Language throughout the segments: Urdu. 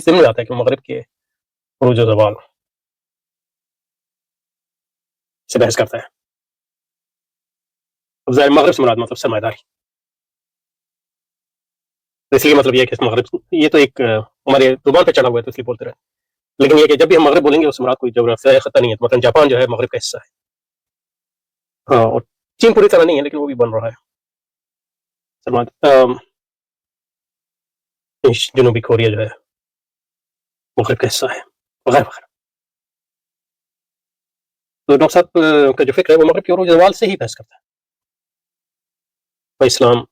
ضمن آتا ہے کہ مغرب کے عروج و زوال سے بحث کرتا ہے. اب ظاہر مغرب سے مراد مطلب سرمایہ داری، اس لیے مطلب یہ ہے کہ مغرب یہ تو ایک ہمارے زبان پہ چڑھا ہوا ہے تو اس لیے بولتے رہے، لیکن یہ کہ جب بھی ہم مغرب بولیں گے اس سے مراد کوئی جغرافیائی خطہ نہیں ہے. مثلا جاپان جو ہے مغرب کا حصہ ہے، ہاں، اور چین پوری طرح نہیں ہے لیکن وہ بھی بن رہا ہے. جنوبی کوریا جو ہے مغرب کا حصہ ہے وغیرہ وغیرہ. تو ڈاکٹر صاحب کا جو فکر ہے وہ مغرب کے عروج و زوال سے ہی بحث کرتا ہے، وہ اسلام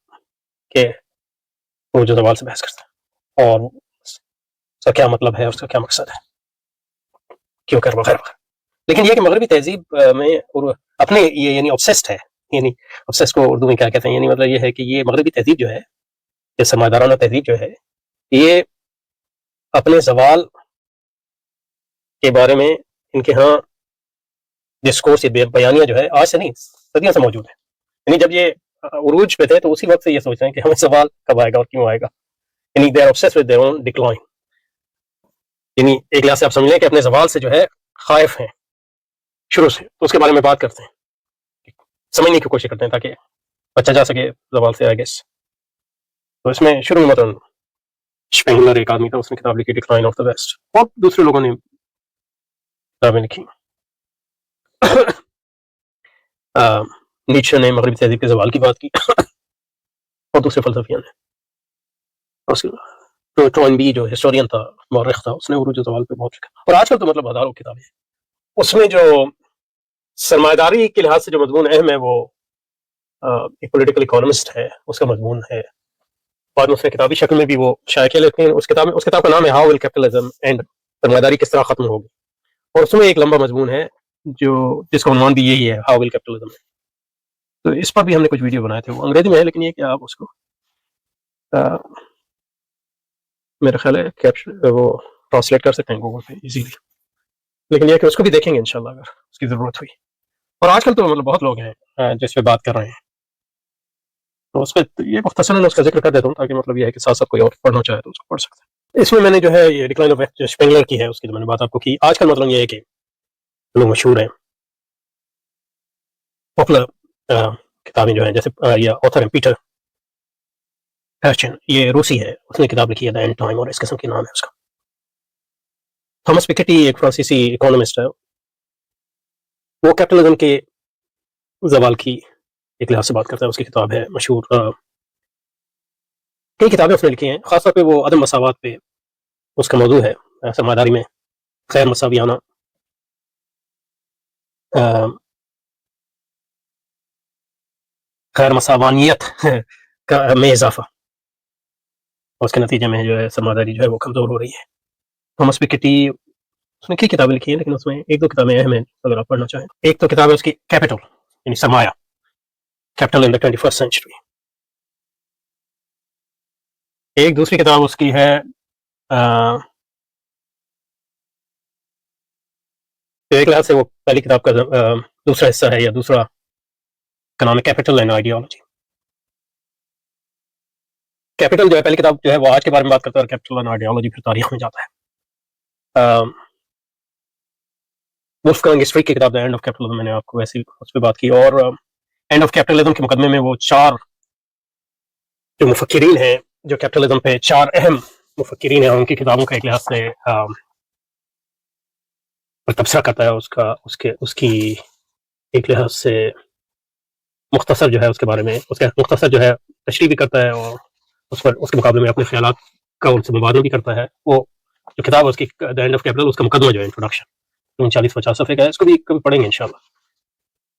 کے عروج و زوال سے بحث کرتا ہے اور اس کا کیا مطلب ہے، اس کا کیا مقصد ہے، کیوں کر وغیرہ وغیرہ. لیکن یہ کہ مغربی تہذیب میں اپنے یہ یعنی obsessed ہے، یعنی obsessed کو اردو میں کیا کہتے ہیں، یعنی مطلب یہ ہے کہ یہ مغربی تہذیب جو ہے، یہ سرمایہ دارانہ تہذیب جو ہے، یہ اپنے زوال کے بارے میں ان کے ہاں ڈسکورس یا بیانیہ جو ہے آج سے نہیں صدیوں سے موجود ہے. یعنی جب یہ عروج پہ تھے تو اسی وقت سے یہ سوچ رہے ہیں کہ ہمیں سوال کب آئے گا اور کیوں آئے گا. یعنی they are obsessed with their own decline. یعنی ایک لحاظ سے آپ سمجھ لیں کہ اپنے زوال سے جو ہے خائف ہیں شروع سے، تو اس کے بارے میں بات کرتے ہیں، سمجھنے کی کوشش کرتے ہیں تاکہ بچا جا سکے زوال سے. آئی گیس تو اس میں شروع میں مطلب شپینگلر ایک آدمی تھا، اس نے کتاب لکھی ڈکلائن آف دا ویسٹ، اور دوسرے لوگوں نے کتابیں لکھی. نیچے نے مغربی تہذیب کے زوال کی بات کی اور دوسرے فلسفیوں نے. ٹوائن بی جو ہسٹورین تھا، مورخ تھا، اس نے عروج و زوال پہ بہت لکھا. اور آج کل تو مطلب ہزاروں کتابیں ہیں. اس میں جو سرمایہ داری کے لحاظ سے جو مضمون اہم ہے وہ ایک پولیٹیکل اکانومسٹ ہے، اس کا مضمون ہے. بعد میں اس نے کتابی شکل میں بھی وہ شائع کیا، لیکن اس کتاب کا نام ہے ہاؤ ول کیپٹلزم اینڈ، سرمایہ داری کس طرح ختم ہوگی. اور اس میں ایک لمبا مضمون ہے جو جس کا عنوان بھی یہی ہے، ہاؤ ول کیپٹلزم. تو اس پر بھی ہم نے کچھ ویڈیو بنائے تھے، وہ انگریزی میں ہے لیکن یہ کہ آپ اس کو میرا خیال ہے وہ ٹرانسلیٹ کر سکتے ہیں گوگل پہ ایزیلی، لیکن یہ کہ اس کو بھی دیکھیں گے انشاءاللہ اگر اس کی ضرورت ہوئی. اور آج کل تو مطلب بہت لوگ ہیں جس پہ بات کر رہے ہیں، تو اس پہ یہ مختصراً اس کا ذکر کر دیتا ہوں تاکہ مطلب یہ ہے کہ ساتھ ساتھ کوئی اور پڑھنا چاہے تو اس کو پڑھ سکتے ہیں. اس میں نے جو ہے یہ ڈکلائن آف جو شپینگلر کی ہے اس کی جو میں نے بات آپ کو کی. آج کل مطلب یہ ہے کہ لوگ مشہور ہیں پاپولر کتابیں جو ہیں، جیسے یہ آتھر ہیں پیٹر ہیرچن، یہ روسی ہے، اس نے کتاب لکھی ہے دا اینڈ ٹائم، اور اس قسم کے نام ہے اس کا. تھامس پیکیٹی ایک فرانسیسی اکانومسٹ ہے، وہ کیپٹلزم کے زوال کی ایک لحاظ سے بات کرتا ہے. اس کی کتاب ہے مشہور، کئی کتابیں اس نے لکھی ہیں، خاص طور پہ وہ عدم مساوات پہ اس کا موضوع ہے، سرمایہ داری میں خیر مساویانہ خیر مساوانیت میں اضافہ، اور اس کے نتیجے میں جو ہے سرمایہ داری جو ہے وہ کمزور ہو رہی ہے. تھامس پیکیٹی اس نے کئی کتابیں لکھی ہیں، لیکن اس میں ایک دو کتابیں اہم ہیں اگر آپ پڑھنا چاہیں. ایک تو کتاب ہے اس کی کیپٹل، یعنی سرمایہ، کیپٹل ان دا 21st سینچری. ایک دوسری کتاب اس کی ہے ایک لحاظ سے وہ پہلی کتاب کا دوسرا حصہ ہے یا دوسرا کا نام ہے کیپٹل اینڈ آئیڈیالوجی. کیپٹل جو ہے پہلی کتاب جو ہے وہ آج کے بارے میں بات کرتا ہے، اور کیپٹل اینڈ آئیڈیالوجی پھر تاریخ میں جاتا ہے. وولفگانگ اسٹریک کی کتاب اینڈ آف کیپٹلزم، میں نے آپ کو ویسے اس پہ بات کی. اور اینڈ آف کیپٹلزم کے مقدمے میں وہ چار جو مفکرین ہیں جو کیپٹلزم پہ چار اہم مفکرین ہیں، ان کی کتابوں کا ایک لحاظ سے تبصرہ کرتا ہے، اس کی ایک لحاظ سے مختصر جو ہے اس کے بارے میں اس کا مختصر جو ہے تشریح بھی کرتا ہے، اور اس کے مقابلے میں اپنے خیالات کا ان سے مبادلہ بھی کرتا ہے. وہ جو کتاب ہے اس کی دا اینڈ آف کیپٹل، اس کا مقدمہ جو ہے انٹروڈکشن 40-50 صفحے کا ہے، اس کو بھی کبھی پڑھیں گے انشاءاللہ.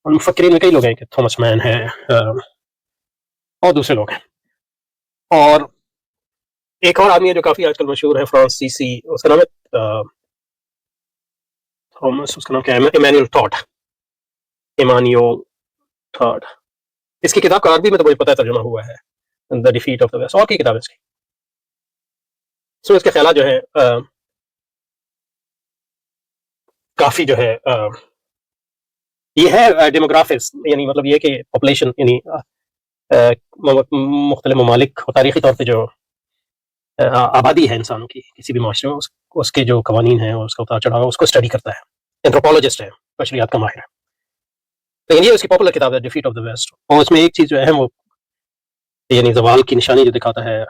اور مفکرین میں کئی لوگ ہیں کہ تھامس مین ہے اور دوسرے لوگ ہیں. اور ایک اور آدمی ہے جو کافی آج کل مشہور ہے، فرانسیسی، اس کا نام ہے تھامس، اس کا نام کیا ہے، ایمانوئل ٹاڈ. اس کی کتاب کا عربی میں تو مجھے پتہ ہے ترجمہ ہوا ہے، دا ڈیفیٹ آف دا ویسٹ، اور کی کتاب ہے اس کی. سو اس کے خیالات جو ہے کافی جو ہے یہ ہے ڈیموگرافکس، یعنی مطلب یہ کہ پاپولیشن، یعنی مختلف ممالک اور تاریخی طور پہ جو آبادی ہے انسانوں کی کسی بھی معاشرے میں، اس کے جو قوانین ہیں اور اس کا اتار چڑھاؤ اس کو اسٹڈی کرتا ہے، اینتھروپولوجسٹ ہے، بشریات کا ماہر ہے. لیکن یہ اس کی پاپولر کتاب ہے ڈیفیٹ آف دا ویسٹ، اور اس میں ایک چیز جو اہم وہ یعنی زوال کی نشانی جو دکھاتا ہے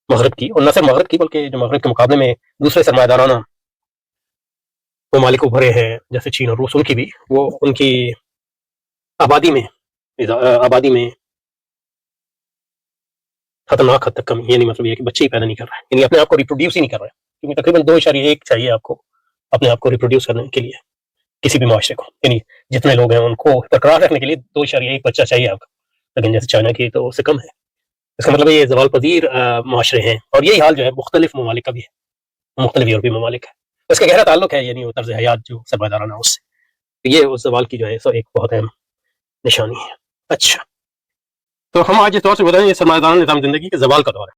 مغرب کی، اور نہ صرف مغرب کی بلکہ جو مغرب کے مقابلے میں دوسرے سرمایہ دارانہ ممالک ابھرے ہیں جیسے چین اور روس، ان کی بھی وہ ان کی آبادی میں خطرناک حد تک کمی، یعنی مطلب یہ کہ بچے ہی پیدا نہیں کر رہے ہیں، یعنی اپنے آپ کو ریپروڈیوس ہی نہیں کر رہے ہیں، کیونکہ تقریباً 2.1 چاہیے آپ کو اپنے آپ کو ریپروڈیوس کرنے کے لیے کسی بھی معاشرے کو، یعنی جتنے لوگ ہیں ان کو برقرار رکھنے کے لیے 2.1 بچہ چاہیے آپ کو، لیکن جیسے چائنا کی تو اس سے کم ہے. اس کا مطلب یہ زوال پذیر معاشرے ہیں، اور یہی حال جو ہے مختلف ممالک کا بھی ہے، مختلف یورپی ممالک ہے. اس کا گہرا تعلق ہے یعنی وہ طرز حیات جو سرمایہ دارانہ اس سے، یہ اس زوال کی جو ہے سو ایک بہت اہم نشانی ہے. اچھا، تو ہم آج اس دور سے بتائیں یہ سرمایہ دارانہ نظام زندگی کے زوال کا دور ہے.